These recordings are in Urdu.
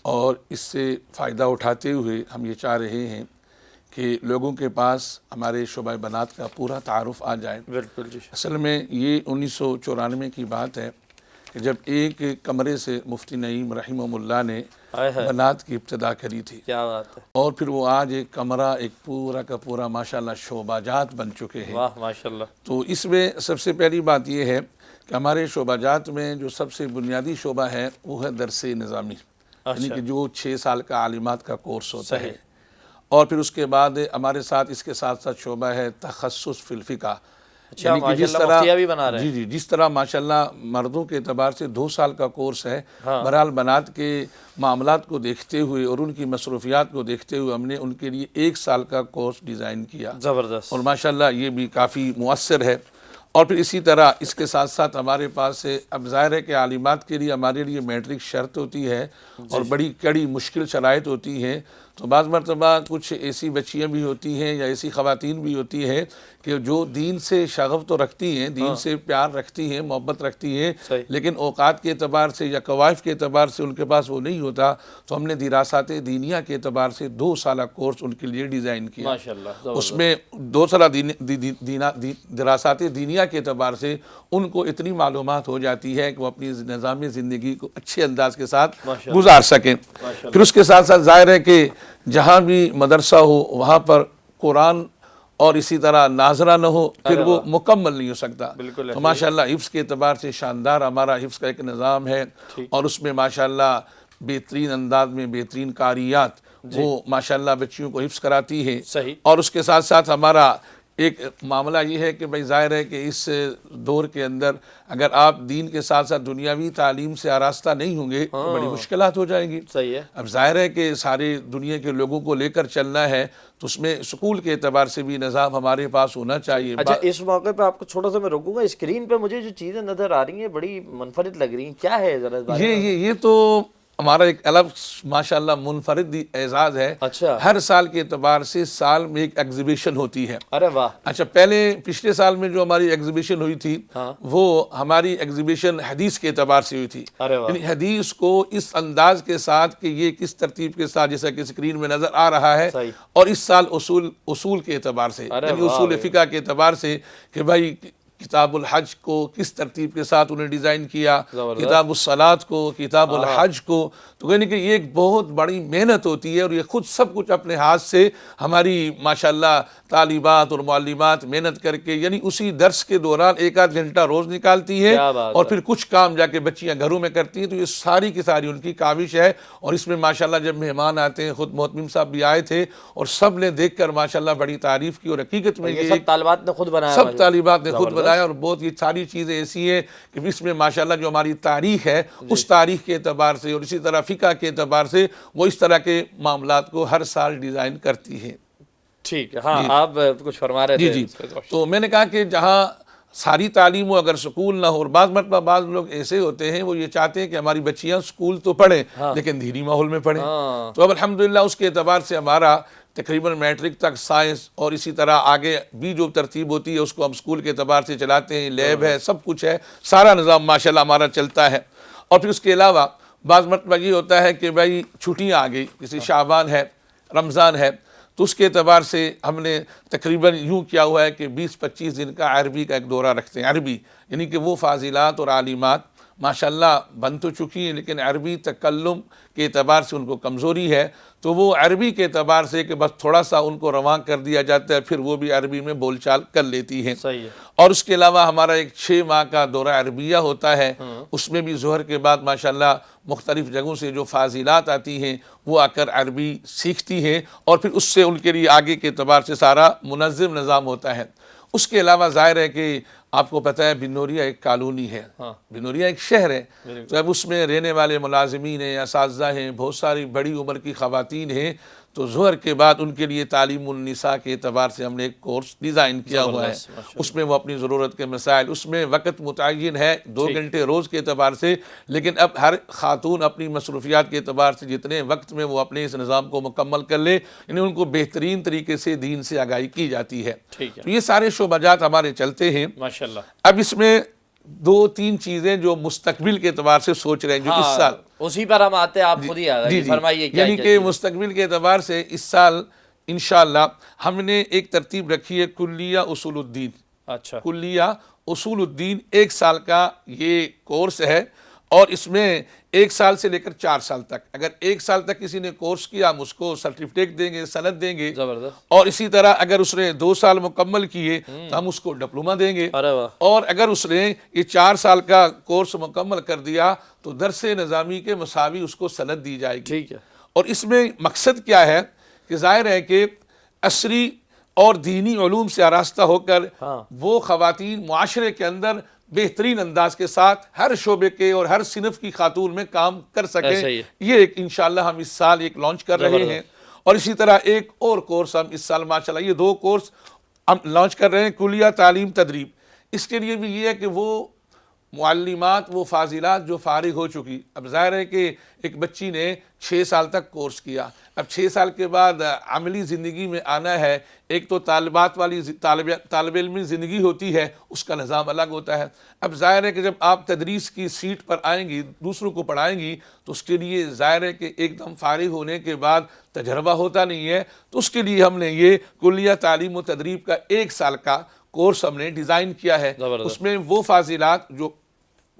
اور اس سے فائدہ اٹھاتے ہوئے ہم یہ چاہ رہے ہیں کہ لوگوں کے پاس ہمارے شعبہ بنات کا پورا تعارف آ جائے۔ بالکل جی۔ اصل میں یہ 1994 کی بات ہے کہ جب ایک کمرے سے مفتی نعیم رحمہ اللہ نے بنات کی ابتدا کری تھی، کیا بات ہے، اور پھر وہ آج ایک کمرہ ایک پورا کا پورا ماشاءاللہ شعبہ جات بن چکے ہیں۔ واہ ماشاءاللہ۔ تو اس میں سب سے پہلی بات یہ ہے کہ ہمارے شعبہ جات میں جو سب سے بنیادی شعبہ ہے وہ ہے درس نظامی، یعنی کہ جو 6 سال کا عالمات کا کورس ہوتا ہے، اور پھر اس کے بعد ہمارے ساتھ اس کے ساتھ ساتھ شعبہ ہے تخصص فی الفقہ، یعنی کہ جس طرح جس طرح ماشاءاللہ مردوں کے اعتبار سے 2 سال کا کورس ہے، بہرحال بنات کے معاملات کو دیکھتے ہوئے اور ان کی مصروفیات کو دیکھتے ہوئے ہم نے ان کے لیے 1 سال کا کورس ڈیزائن کیا، زبردست، اور ماشاءاللہ یہ بھی کافی مؤثر ہے۔ اور پھر اسی طرح اس کے ساتھ ساتھ ہمارے پاس اب ظاہر ہے کہ عالمات کے لیے ہمارے لیے میٹرک شرط ہوتی ہے اور بڑی کڑی مشکل شرائط ہوتی ہیں، تو بعض مرتبہ کچھ ایسی بچیاں بھی ہوتی ہیں یا ایسی خواتین بھی ہوتی ہیں کہ جو دین سے شغف تو رکھتی ہیں، دین سے پیار رکھتی ہیں، محبت رکھتی ہیں، لیکن اوقات کے اعتبار سے یا قوائف کے اعتبار سے ان کے پاس وہ نہیں ہوتا، تو ہم نے دراسات دینیہ کے اعتبار سے 2 سالہ کورس ان کے لیے ڈیزائن کیا۔ اس میں 2 سالہ دراسات دینیہ کے اعتبار سے ان کو اتنی معلومات ہو جاتی ہے کہ وہ اپنی نظام زندگی کو اچھے انداز کے ساتھ گزار سکیں۔ پھر اس کے ساتھ ساتھ ظاہر ہے کہ جہاں بھی مدرسہ ہو وہاں پر قرآن اور اسی طرح ناظرہ نہ ہو پھر وہ مکمل نہیں ہو سکتا، تو ماشاءاللہ حفظ کے اعتبار سے شاندار ہمارا حفظ کا ایک نظام ہے، اور اس میں ماشاءاللہ بہترین انداز میں بہترین قاریات وہ ماشاءاللہ بچیوں کو حفظ کراتی ہے۔ اور اس کے ساتھ ساتھ ہمارا ایک معاملہ یہ ہے کہ بھائی ظاہر ہے کہ اس دور کے اندر اگر آپ دین کے ساتھ ساتھ دنیاوی تعلیم سے آراستہ نہیں ہوں گے تو بڑی مشکلات ہو جائیں گی۔ اب ظاہر ہے کہ ساری دنیا کے لوگوں کو لے کر چلنا ہے تو اس میں سکول کے اعتبار سے بھی نظام ہمارے پاس ہونا چاہیے۔ اچھا، اس موقع پہ آپ کو چھوٹا سا میں روکوں گا، اسکرین پہ مجھے جو چیزیں نظر آ رہی ہیں بڑی منفرد لگ رہی ہیں، کیا ہے ذرا؟ یہ تو ہمارا ایک الگ ماشاءاللہ منفرد اعزاز ہے۔ ہر سال کے اعتبار سے سال میں ایک ایگزیبیشن ہوتی ہے۔ ارے واہ! اچھا، پچھلے سال میں جو ہماری ایگزیبیشن ہوئی تھی وہ ہماری ایگزیبیشن حدیث کے اعتبار سے ہوئی تھی، یعنی حدیث کو اس انداز کے ساتھ کہ یہ کس ترتیب کے ساتھ جیسا کہ اسکرین میں نظر آ رہا ہے، اور اس سال اصول کے اعتبار سے، یعنی اصول فقہ کے اعتبار سے کہ بھائی کتاب الحج کو کس ترتیب کے ساتھ انہیں ڈیزائن کیا، کتاب الصلاۃ کو، کتاب الحج کو، تو یعنی کہ یہ ایک بہت بڑی محنت ہوتی ہے، اور یہ خود سب کچھ اپنے ہاتھ سے ہماری ماشاءاللہ طالبات اور معلمات محنت کر کے، یعنی اسی درس کے دوران 1 آدھ گھنٹہ روز نکالتی ہیں، اور پھر کچھ کام جا کے بچیاں گھروں میں کرتی ہیں، تو یہ ساری کی ساری ان کی کاوش ہے۔ اور اس میں ماشاءاللہ جب مہمان آتے ہیں، خود محتمم صاحب بھی آئے تھے اور سب نے دیکھ کر ماشاءاللہ بڑی تعریف کی، اور حقیقت میں یہ سب طالبات نے خود بنایا، سب طالبات نے خود بنایا، اور بہت یہ ساری چیزیں ایسی ہیں کہ اس میں ماشاءاللہ جو ہماری تاریخ ہے اس تاریخ کے اعتبار سے اور اسی طرح فقہ کے اعتبار سے وہ اس طرح کے معاملات کو ہر سال ڈیزائن کرتی ہے۔ ٹھیک ہے، ہاں آپ کچھ فرما رہے تھے۔ جی، تو میں نے کہا کہ جہاں ساری تعلیم ہو، اگر سکول نہ ہو، اور بعض مرتبہ بعض لوگ ایسے ہوتے ہیں وہ یہ چاہتے ہیں کہ ہماری بچیاں سکول تو پڑھیں لیکن دینی ماحول میں پڑھیں، تو اب الحمدللہ اس کے اعتبار سے ہمارا تقریباً میٹرک تک سائنس اور اسی طرح آگے بھی جو ترتیب ہوتی ہے اس کو ہم سکول کے اعتبار سے چلاتے ہیں، لیب ہے، سب کچھ ہے، سارا نظام ماشاءاللہ ہمارا چلتا ہے۔ اور پھر اس کے علاوہ بعض مرتبہ یہ ہوتا ہے کہ بھائی چھٹیاں آ گئی، کسی شعبان ہے، رمضان ہے، تو اس کے اعتبار سے ہم نے تقریباً یوں کیا ہوا ہے کہ 20-25 دن کا عربی کا ایک دورہ رکھتے ہیں۔ عربی یعنی کہ وہ فاضلات اور عالمات ماشاءاللہ بن تو چکی ہیں لیکن عربی تکلم کے اعتبار سے ان کو کمزوری ہے، تو وہ عربی کے اعتبار سے کہ بس تھوڑا سا ان کو رواں کر دیا جاتا ہے، پھر وہ بھی عربی میں بول چال کر لیتی ہیں۔ اور اس کے علاوہ ہمارا ایک 6 ماہ کا دورہ عربیہ ہوتا ہے، اس میں بھی ظہر کے بعد ماشاءاللہ مختلف جگہوں سے جو فاضلات آتی ہیں وہ آ کر عربی سیکھتی ہیں، اور پھر اس سے ان کے لیے آگے کے اعتبار سے سارا منظم نظام ہوتا ہے۔ اس کے علاوہ ظاہر ہے کہ آپ کو پتہ ہے بنوریا ایک کالونی ہے، بنوریا ایک شہر ہے، تو اب اس میں رہنے والے ملازمین ہیں، اساتذہ ہیں، بہت ساری بڑی عمر کی خواتین ہیں، تو ظہر کے بعد ان کے لیے تعلیم النساء کے اعتبار سے ہم نے ایک کورس ڈیزائن کیا ہوا ہے، اس میں وہ اپنی ضرورت کے مسائل، اس میں وقت متعین ہے 2 گھنٹے روز کے اعتبار سے، لیکن اب ہر خاتون اپنی مصروفیات کے اعتبار سے جتنے وقت میں وہ اپنے اس نظام کو مکمل کر لے، یعنی ان کو بہترین طریقے سے دین سے آگاہی کی جاتی ہے۔ تو یہ سارے شعبہ جات ہمارے چلتے ہیں۔ ماشاءاللہ۔ اب اس میں دو تین چیزیں جو مستقبل کے اعتبار سے سوچ رہے ہیں جو اس سال اسی پر ہم آتے ہیں، آپ خود ہی آ گئے، فرمائیے کیا یعنی کہ مستقبل کے اعتبار سے اس سال انشاءاللہ ہم نے ایک ترتیب رکھی ہے کلیہ اصول الدین. اچھا، کلیہ اصول الدین 1 سال کا یہ کورس ہے، اور اس میں 1 سال سے لے کر 4 سال تک، اگر 1 سال تک کسی نے کورس کیا ہم اس کو سرٹیفکیٹ دیں گے، سند دیں گے. زبردست. اور اسی طرح اگر اس نے 2 سال مکمل کیے تو ہم اس کو ڈپلومہ دیں گے. ارے واہ، اور اگر اس نے یہ 4 سال کا کورس مکمل کر دیا تو درس نظامی کے مساوی اس کو سند دی جائے گی. ٹھیک ہے. اور اس میں مقصد کیا ہے کہ ظاہر ہے کہ عصری اور دینی علوم سے آراستہ ہو کر وہ خواتین معاشرے کے اندر بہترین انداز کے ساتھ ہر شعبے کے اور ہر صنف کی خاتون میں کام کر سکیں. یہ ایک انشاءاللہ ہم اس سال ایک لانچ کر رہے ہیں. اور اسی طرح ایک اور کورس ہم اس سال ماشاءاللہ یہ 2 کورس ہم لانچ کر رہے ہیں کلیہ تعلیم تدریب. اس کے لیے بھی یہ ہے کہ وہ معلمات، وہ فاضلات جو فارغ ہو چکی، اب ظاہر ہے کہ ایک بچی نے 6 سال تک کورس کیا، اب 6 سال کے بعد عملی زندگی میں آنا ہے. ایک تو طالبات والی طالب علمی زندگی ہوتی ہے، اس کا نظام الگ ہوتا ہے. اب ظاہر ہے کہ جب آپ تدریس کی سیٹ پر آئیں گی، دوسروں کو پڑھائیں گی، تو اس کے لیے ظاہر ہے کہ ایک دم فارغ ہونے کے بعد تجربہ ہوتا نہیں ہے. تو اس کے لیے ہم نے یہ کلیہ تعلیم و تدریب کا 1 سال کا کورس ہم نے ڈیزائن کیا ہے. اس میں وہ فاضلات جو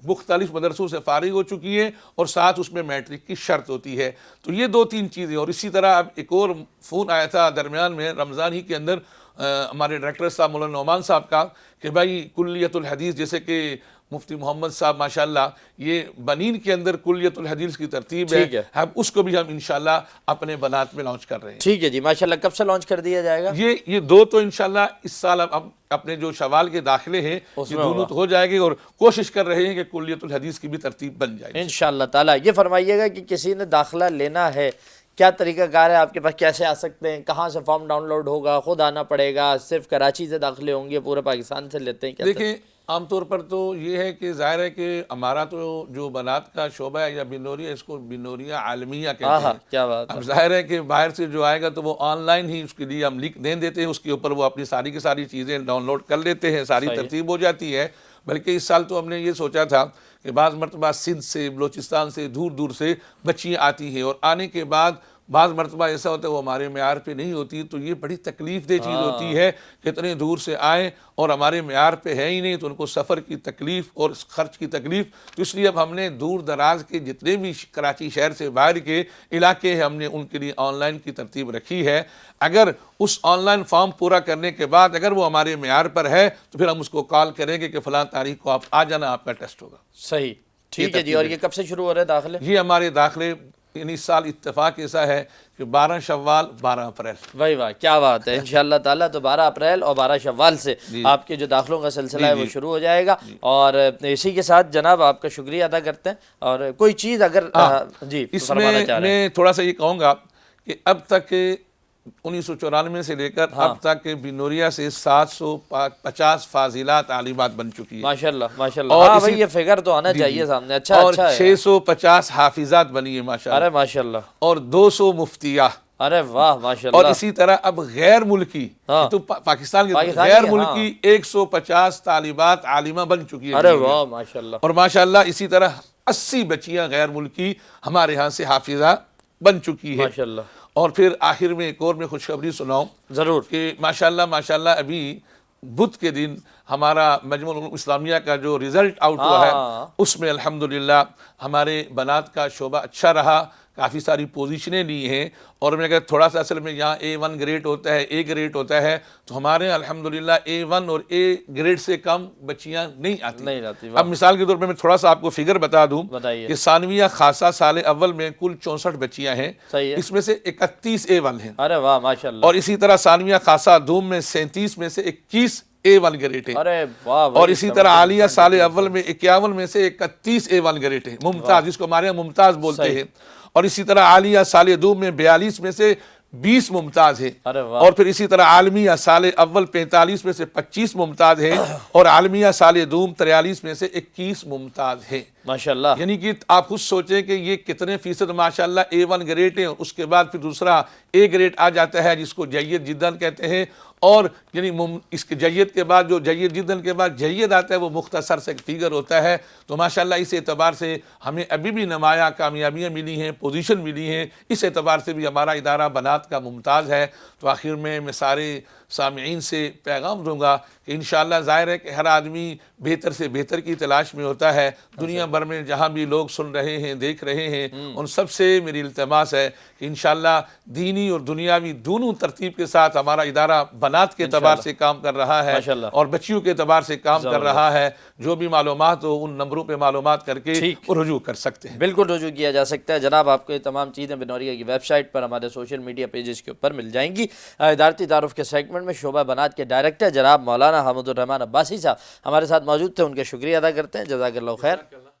مختلف مدرسوں سے فارغ ہو چکی ہیں اور ساتھ اس میں میٹرک کی شرط ہوتی ہے. تو یہ 2-3 چیزیں. اور اسی طرح اب ایک اور فون آیا تھا درمیان میں رمضان ہی کے اندر ہمارے ڈائریکٹر صاحب مولانا نعمان صاحب کا کہ بھائی کلیۃ الحدیث، جیسے کہ مفتی محمد صاحب ماشاءاللہ یہ بنین کے اندر کلیۃ الحدیث کی ترتیب ہے، ہم اس کو بھی ہم انشاءاللہ اپنے بنات میں لانچ کر رہے ہیں. ٹھیک ہے جی، ماشاءاللہ. کب سے لانچ کر دیا جائے گا؟ یہ 2 تو انشاءاللہ اس سال اب اپنے جو شوال کے داخلے ہیں یہ دونوں تو ہو جائے گی، اور کوشش کر رہے ہیں کہ کلیۃ الحدیث کی بھی ترتیب بن جائے انشاءاللہ تعالیٰ. یہ فرمائیے گا کہ کسی نے داخلہ لینا ہے، کیا طریقہ کار ہے آپ کے پاس؟ کیسے آ سکتے ہیں؟ کہاں سے فارم ڈاؤن لوڈ ہوگا؟ خود آنا پڑے گا؟ صرف کراچی سے داخلے ہوں گے؟ پورے پاکستان سے لیتے ہیں؟ دیکھیں عام طور پر تو یہ ہے کہ ظاہر ہے کہ ہمارا تو جو بنات کا شعبہ ہے یا بنوریہ، اس کو بنوریہ عالمیہ کہتے ہیں. کیا بات. اب ظاہر ہے کہ باہر سے جو آئے گا تو وہ آن لائن ہی اس کے لیے ہم لنک دے دیتے ہیں، اس کے اوپر وہ اپنی ساری کی ساری چیزیں ڈاؤن لوڈ کر لیتے ہیں، ساری ترتیب ہو جاتی ہے. بلکہ اس سال تو ہم نے یہ سوچا تھا کہ بعض مرتبہ سندھ سے، بلوچستان سے، دور دور سے بچیاں آتی ہیں، اور آنے کے بعد بعض مرتبہ ایسا ہوتا ہے وہ ہمارے معیار پہ نہیں ہوتی، تو یہ بڑی تکلیف دہ چیز ہوتی ہے کہ اتنے دور سے آئیں اور ہمارے معیار پہ ہے ہی نہیں، تو ان کو سفر کی تکلیف اور خرچ کی تکلیف. تو اس لیے اب ہم نے دور دراز کے جتنے بھی کراچی شہر سے باہر کے علاقے ہیں، ہم نے ان کے لیے آن لائن کی ترتیب رکھی ہے. اگر اس آن لائن فارم پورا کرنے کے بعد اگر وہ ہمارے معیار پر ہے تو پھر ہم اس کو کال کریں گے کہ فلاں تاریخ کو آپ آ جانا، آپ کا ٹیسٹ ہوگا. صحیح. ٹھیک ہے جی. اور یہ کب سے شروع ہو رہے ہیں داخلے؟ یہ ہمارے داخلے یعنی اس سال اتفاق ایسا ہے کہ 12 شوال 12 اپریل. واہ واہ، کیا بات ہے. انشاءاللہ تعالیٰ تو 12 اپریل اور 12 شوال سے آپ کے جو داخلوں کا سلسلہ ہے وہ شروع ہو جائے گا. اور اسی کے ساتھ جناب آپ کا شکریہ ادا کرتے ہیں. اور کوئی چیز اگر جی اس میں تھوڑا سا یہ کہوں گا کہ اب تک 1994 سے لے کر اب تک بنوریہ سے 750 فاضلات عالمات بن چکی ہیں. ماشاءاللہ ماشاءاللہ. ہاں بھائی یہ فگر تو آنا چاہیے سامنے. اچھا اور 650 حافظات بنی ہیں ماشاءاللہ. ارے ماشاءاللہ. اور 200 مفتیہ. ارے واہ ماشاءاللہ. اور اسی طرح اب غیر ملکی تو پاکستان کے غیر ملکی 150 طالبات عالمہ بن چکی ہیں. ارے واہ ماشاءاللہ. اور ماشاءاللہ اسی طرح 80 بچیاں غیر ملکی ہمارے ہاں سے حافظہ بن چکی ہے ماشاءاللہ. اور پھر آخر میں ایک اور میں خوشخبری سناؤں ضرور کہ ماشاءاللہ ابھی بدھ کے دن ہمارا مجمع العلوم اسلامیہ کا جو رزلٹ آؤٹ ہوا ہے اس میں الحمدللہ ہمارے بنات کا شعبہ اچھا رہا. کافی ساری پوزیشنیں لی ہیں. اور میں اگر تھوڑا سا اصل میں یہاں A1 گریڈ ہوتا ہے، A گریڈ ہوتا ہے، تو ہمارے الحمدللہ A1 اور A گریڈ سے کم بچیاں نہیں آتی. اب مثال کے طور پہ میں تھوڑا سا آپ کو فگر بتا دوں کہ ثانویہ خاصہ سال اول میں کل 64 بچیاں ہیں، اس میں سے 31 A1 ہیں. ارے واہ ماشاءاللہ. اور اسی طرح ثانویہ خاصہ دوم میں 37 میں سے 21 A1 گریڈ ہے. اور اسی طرح عالیہ سال اول میں 51 میں سے 31 A1 گریڈ ہے، ممتاز، جس کو ہمارے یہاں ممتاز بولتے ہیں. اور اسی طرح عالیہ سال دوم میں 42 میں سے 20 ممتاز ہیں. اور پھر اسی طرح عالمیہ سال اول 45 میں سے 25 ممتاز ہیں. اور عالمیہ سال دوم 43 میں سے 21 ممتاز ہیں ماشاءاللہ. یعنی کہ آپ خود سوچیں کہ یہ کتنے فیصد ماشاءاللہ A1 گریڈ ہیں. اس کے بعد پھر دوسرا A گریڈ آ جاتا ہے جس کو جید جداً کہتے ہیں. اور یعنی اس کے جید کے بعد جو جید جدن کے بعد جید آتا ہے وہ مختصر سے فیگر ہوتا ہے. تو ماشاءاللہ اس اعتبار سے ہمیں ابھی بھی نمایاں کامیابیاں ملی ہیں, پوزیشن ملی ہیں, اس اعتبار سے بھی ہمارا ادارہ بنات کا ممتاز ہے. تو آخر میں سارے سامعین سے پیغام دوں گا کہ انشاءاللہ ظاہر ہے کہ ہر آدمی بہتر سے بہتر کی تلاش میں ہوتا ہے. دنیا بھر میں جہاں بھی لوگ سن رہے ہیں, دیکھ رہے ہیں, ان سب سے میری التماس ہے کہ انشاءاللہ دینی اور دنیاوی دونوں ترتیب کے ساتھ ہمارا ادارہ بنات کے اعتبار سے کام کر رہا ہے اور بچیوں کے اعتبار سے کام کر رہا ہے. جو بھی معلومات ہو ان نمبروں پہ معلومات کر کے رجوع کر سکتے ہیں. بالکل رجوع کیا جا سکتا ہے جناب. آپ کو یہ تمام چیزیں بنوریا کی ویب سائٹ پر, ہمارے سوشل میڈیا پیجز کے اوپر مل جائیں گی. ادارتی تعارف کے سیگمنٹ میں شعبہ بنات کے ڈائریکٹر جناب مولانا حامد الرحمن عباسی صاحب ہمارے ساتھ موجود تھے, ان کا شکریہ ادا کرتے ہیں. جزاک اللہ خیر.